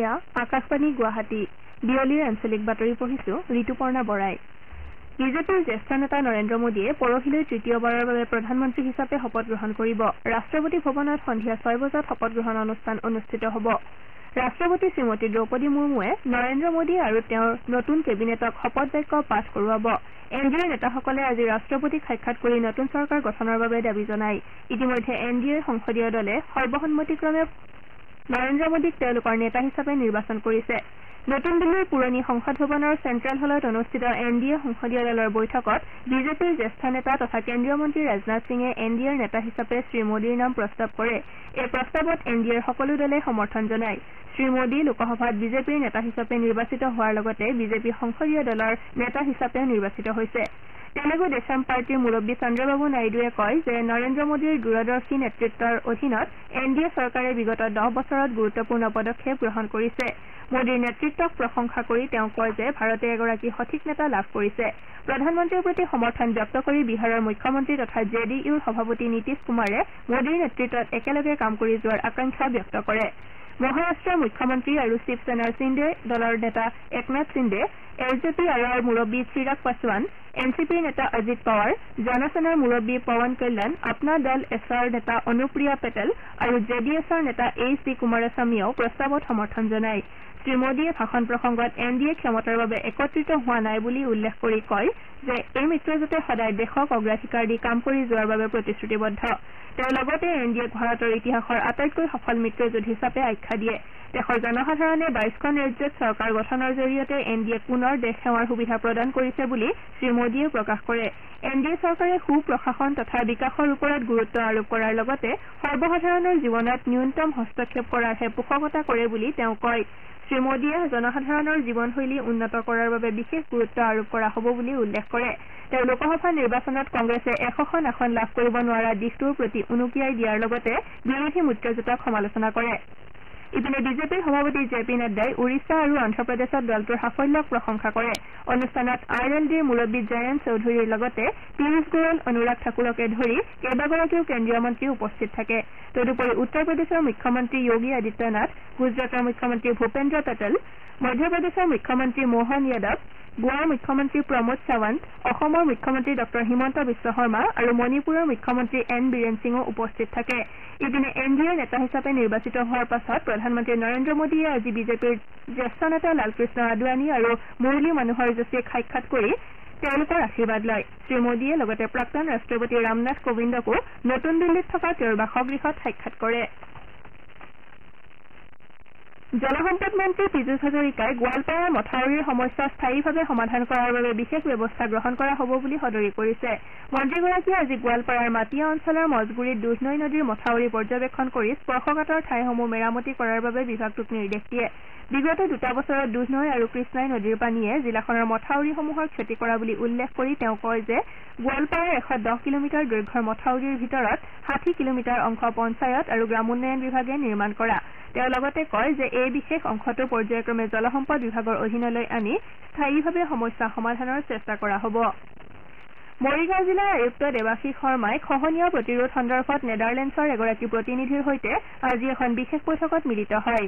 এয়া আকাশবাণী গুৱাহাটী বিয়লিৰ আঞ্চলিক বাতৰি পঢ়িছো ঋতুপৰ্ণা বৰাই। বিজেপিৰ জ্যেষ্ঠ নেতা নৰেন্দ্ৰ মোদীয়ে পৰহিলৈ তৃতীয়বাৰৰ বাবে প্ৰধানমন্ত্ৰী হিচাপে শপত গ্ৰহণ কৰিব। ৰাষ্ট্ৰপতি ভৱনত সন্ধিয়া 6 বজাত শপত গ্ৰহণ অনুষ্ঠান অনুষ্ঠিত হ'ব। ৰাষ্ট্ৰপতি শ্ৰীমতী দ্ৰৌপদী মুৰ্মুৱে নৰেন্দ্ৰ মোদী আৰু তেওঁৰ নতুন কেবিনেটক শপত বাক্য পাঠ কৰোৱাব। এনডিএৰ নেতাসকলে আজি ৰাষ্ট্ৰপতিক সাক্ষাৎ কৰি নতুন চৰকাৰ গঠনৰ বাবে দাবী জনায়। ইতিমধ্যে এনডিএৰ সংসদীয় দলে সৰ্বসন্মতিক্ৰমে নৰেন্দ্ৰ মোদীক তেওঁলোকৰ নেতা হিচাপে নিৰ্বাচন কৰিছে। নতুন দিল্লীৰ পুৰণি সংসদ ভৱনৰ চেণ্ট্ৰেল হলত অনুষ্ঠিত এনডিএ সংসদীয় দলৰ বৈঠকত বিজেপিৰ জ্যেষ্ঠ নেতা তথা কেন্দ্ৰীয় মন্ত্ৰী ৰাজনাথ সিঙে এনডিএৰ নেতা হিচাপে শ্ৰীমোদীৰ নাম প্ৰস্তাৱ কৰে। এই প্ৰস্তাৱত এনডিএৰ সকলো দলে সমৰ্থন জনায়। শ্ৰীমোদী লোকসভাত বিজেপিৰ নেতা হিচাপে নিৰ্বাচিত হোৱাৰ লগতে বিজেপি সংসদীয় দলৰ নেতা হিচাপেও নিৰ্বাচিত হৈছে। তেলেগু দেশম পাৰ্টীৰ মুৰব্বী চন্দ্ৰবাবু নাইডুৱে কয় যে নৰেন্দ্ৰ মোদীৰ দূৰদৰ্শী নেতৃত্বৰ অধীনত এনডিএ চৰকাৰে বিগত 10 বছৰত গুৰুত্বপূৰ্ণ পদক্ষেপ গ্ৰহণ কৰিছে। মোদীৰ নেতৃত্বক প্ৰশংসা কৰি তেওঁ কয় যে ভাৰতে এগৰাকী সঠিক নেতা লাভ কৰিছে। প্ৰধানমন্ত্ৰীৰ প্ৰতি সমৰ্থন ব্যক্ত কৰি বিহাৰৰ মুখ্যমন্ত্ৰী তথা জেডিইউৰ সভাপতি নীতিশ কুমাৰে মোদীৰ নেতৃত্বত একেলগে কাম কৰি যোৱাৰ আকাংক্ষা ব্যক্ত কৰে। মহাৰাষ্ট্ৰৰ মুখ্যমন্ত্ৰী আৰু শিৱসেনাৰ শিন্দে দলৰ নেতা একনাথ শিন্দে, এলজেপি আৰৰ মুৰব্বী চিৰাগ পাছোৱান, এনচিপিৰ নেতা অজিত পাৱাৰ, জনসেনাৰ মুৰব্বী পৱন কল্যাণ, আপনা দল এছৰ নেতা অনুপ্ৰিয়া পেটেল আৰু জেডিএছৰ নেতা এইচ ডি কুমাৰস্বামীয়েও প্ৰস্তাৱত সমৰ্থন জনায়। শ্ৰীমোদীয়ে ভাষণ প্ৰসংগত এনডিএ ক্ষমতাৰ বাবে একত্ৰিত হোৱা নাই বুলি উল্লেখ কৰি কয় যে এই মিত্ৰজোঁটে সদায় দেশক অগ্ৰাধিকাৰ দি কাম কৰি যোৱাৰ বাবে প্ৰতিশ্ৰুতিবদ্ধ। তেওঁ লগতে এনডিএক ভাৰতৰ ইতিহাসৰ আটাইতকৈ সফল মিত্ৰজোঁট হিচাপে আখ্যা দিয়ে। দেশৰ জনসাধাৰণে 22খন ৰাজ্যত চৰকাৰ গঠনৰ জৰিয়তে এনডিএক পুনৰ দেশ সেৱাৰ সুবিধা প্ৰদান কৰিছে বুলি শ্ৰীমোদীয়ে প্ৰকাশ কৰে। এনডিএ চৰকাৰে সুপ্ৰশাসন তথা বিকাশৰ ওপৰত গুৰুত্ব আৰোপ কৰাৰ লগতে সৰ্বসাধাৰণৰ জীৱনত ন্যূনতম হস্তক্ষেপ কৰাৰহে পোষকতা কৰে বুলি তেওঁ কয়। শ্ৰীমোদীয়ে জনসাধাৰণৰ জীৱনশৈলী উন্নত কৰাৰ বাবে বিশেষ গুৰুত্ব আৰোপ কৰা হ'ব বুলি উল্লেখ কৰে। তেওঁ লোকসভা নিৰ্বাচনত কংগ্ৰেছে 100খন আসন লাভ কৰিব নোৱাৰা দিশটোৰ প্ৰতি উনুকিয়াই দিয়াৰ লগতে বিৰোধী মিত্ৰজোঁটক সমালোচনা কৰে। ইপিনে বিজেপিৰ সভাপতি জে পি নাড্ডাই উৰিষ্যা আৰু অন্ধ্ৰপ্ৰদেশত দলটোৰ সাফল্যক প্ৰশংসা কৰে। অনুষ্ঠানত আৰএলডিৰ মুৰব্বী জয়ন্ত চৌধুৰীৰ লগতে পীয়ুষ গোৱেল, অনুৰাগ ঠাকুৰকে ধৰি কেইবাগৰাকীও কেন্দ্ৰীয় মন্ত্ৰী উপস্থিত থাকে। তদুপৰি উত্তৰ প্ৰদেশৰ মুখ্যমন্ত্ৰী যোগী আদিত্যনাথ, গুজৰাটৰ মুখ্যমন্ত্ৰী ভূপেন্দ্ৰ পেটেল, মধ্যপ্ৰদেশৰ মুখ্যমন্ত্ৰী মোহন যাদৱ, গোৱাৰ মুখ্যমন্ত্ৰী প্ৰমোদ সাৱন্ত, অসমৰ মুখ্যমন্ত্ৰী ডঃ হিমন্ত বিশ্ব শৰ্মা আৰু মণিপুৰৰ মুখ্যমন্ত্ৰী এন বীৰেন সিঙো উপস্থিত থাকে। ইপিনে এনডিএৰ নেতা হিচাপে নিৰ্বাচিত হোৱাৰ পাছত প্ৰধানমন্ত্ৰী নৰেন্দ্ৰ মোদীয়ে আজি বিজেপিৰ জ্যেষ্ঠ নেতা লালকৃষ্ণ আদৱানী আৰু মুৰলী মনোহৰ যোশীক সাক্ষাৎ কৰি তেওঁলোকৰ আশীৰ্বাদ লয়। শ্ৰীমোদীয়ে লগতে প্ৰাক্তন ৰাষ্ট্ৰপতি ৰামনাথ কোবিন্দকো নতুন দিল্লীত থকা তেওঁৰ বাসগৃহত সাক্ষাৎ কৰে। জলসম্পদ মন্ত্ৰী পীযুষ হাজৰিকাই গোৱালপাৰাৰ মথাউৰিৰ সমস্যা স্থায়ীভাৱে সমাধান কৰাৰ বাবে বিশেষ ব্যৱস্থা গ্ৰহণ কৰা হ'ব বুলি সদৰি কৰিছে। মন্ত্ৰীগৰাকীয়ে আজি গোৱালপাৰাৰ মাটিয়া অঞ্চলৰ মজগুৰিত দুধনৈ নদীৰ মথাউৰি পৰ্যবেক্ষণ কৰি স্পৰ্শকাতৰ ঠাইসমূহ মেৰামতি কৰাৰ বাবে বিভাগটোক নিৰ্দেশ দিয়ে। বিগত 2 বছৰত দুধনৈ আৰু কৃষ্ণাই নদীৰ পানীয়ে জিলাখনৰ মথাউৰিসমূহৰ ক্ষতি কৰা বুলি উল্লেখ কৰি তেওঁ কয় যে গোৱালপাৰাৰ 110 কিলোমিটাৰ দৈৰ্ঘ্যৰ মথাউৰিৰ ভিতৰত 60 কিলোমিটাৰ অংশ পঞ্চায়ত আৰু গ্ৰামোন্নয়ন বিভাগে নিৰ্মাণ কৰা। তেওঁ লগতে কয় যে এই বিশেষ অংশটো পৰ্যায়ক্ৰমে জলসম্পদ বিভাগৰ অধীনলৈ আনি স্থায়ীভাৱে সমস্যা সমাধানৰ চেষ্টা কৰা হ'ব। মৰিগাঁও জিলাৰ আয়ুক্ত দেৱাশীষ শৰ্মাই খহনীয়া প্ৰতিৰোধ সন্দৰ্ভত নেডাৰলেণ্ডছৰ এগৰাকী প্ৰতিনিধিৰ সৈতে আজি এখন বিশেষ বৈঠকত মিলিত হয়।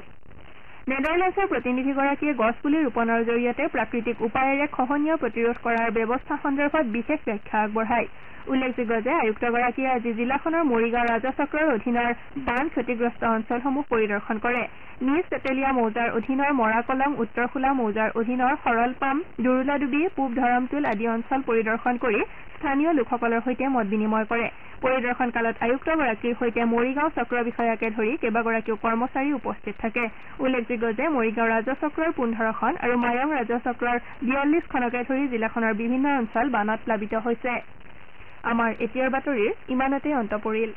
নেডাৰলেণ্ডছৰ প্ৰতিনিধিগৰাকীয়ে গছপুলি ৰোপণৰ জৰিয়তে প্ৰাকৃতিক উপায়েৰে খহনীয়া প্ৰতিৰোধ কৰাৰ ব্যৱস্থা সন্দৰ্ভত বিশেষ ব্যাখ্যা আগবঢ়ায়। উল্লেখযোগ্য যে আয়ুক্তগৰাকীয়ে আজি জিলাখনৰ মৰিগাঁও ৰাজচক্ৰৰ অধীনৰ বান ক্ষতিগ্ৰস্ত অঞ্চলসমূহ পৰিদৰ্শন কৰে। নিজ তেতেলীয়া মৌজাৰ অধীনৰ মৰাকলং, উত্তৰ খোলা মৌজাৰ অধীনৰ সৰলপাম, দুৰুলাডুবি, পূব ধৰমটোল আদি অঞ্চল পৰিদৰ্শন কৰি স্থানীয় লোকসকলৰ সৈতে মত বিনিময় কৰে। পৰিদৰ্শন কালত আয়ুক্তগৰাকীৰ সৈতে মৰিগাঁও চক্ৰ বিষয়াকে ধৰি কেইবাগৰাকীও কৰ্মচাৰী উপস্থিত থাকে। উল্লেখযোগ্য যে মৰিগাঁও ৰাজচক্ৰৰ 15খন আৰু মায়ং ৰাজচক্ৰৰ 42খনকে ধৰি জিলাখনৰ বিভিন্ন অঞ্চল বানত প্লাবিত হৈছে। আমাৰ এতিয়াৰ বাতৰিৰ ইমানতে অন্ত পৰিল।